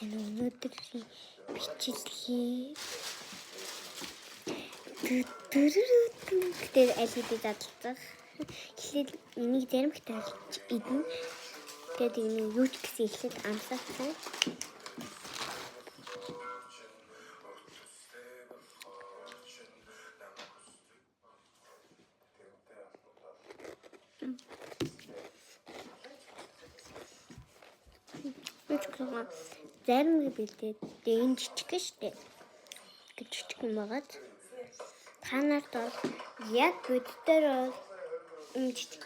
тань өнөөдрийн бичлэгийг тэр аль хэдийн задлах. Эхлээд энийг зарим их тавьж идэнэ. Тэгээд энэ юу ч гэсэн эхлээд амсаасан. Зарим бэлдээд энэ жижиг штэ. Жижиг юм байгаад та нарт бол яг бүдээр бол энэ жижиг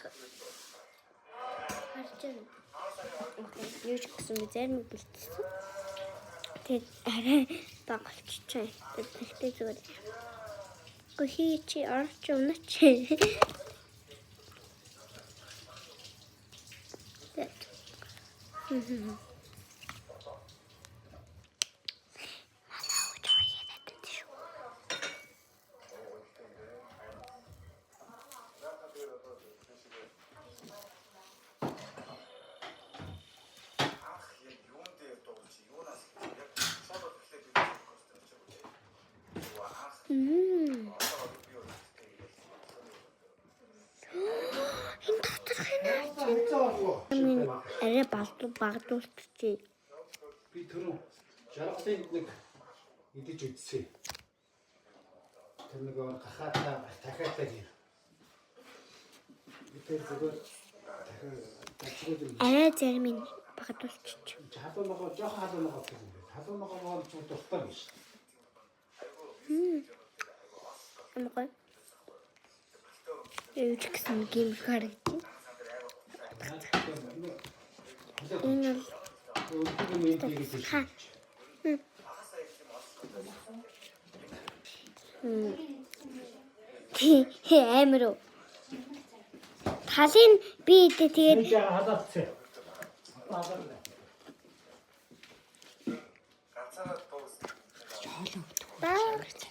харж байна. Юу ч гэсэн зарим бэлдсэн. Тэгээд арай бага болчихсон. Тэгтээ зүгээр. Гохи чи орч унаач. Арай багдуулчихъя. Би түрүү жаргалын нэг идэж үзсэн. Тэр нэг гахаатаа дахиатаа гэр. Тэр зүгээр арай зарим нь багдуулчих. Халуун ногоо жоохон халуун ногоо гэх юм бэ. Халуун ногоо ч дуртай биш. Амгой. Юу ч гэсэн гейм харагдчих. Энэ амир. Талын би идэ тэгээд халаацсан. Баа.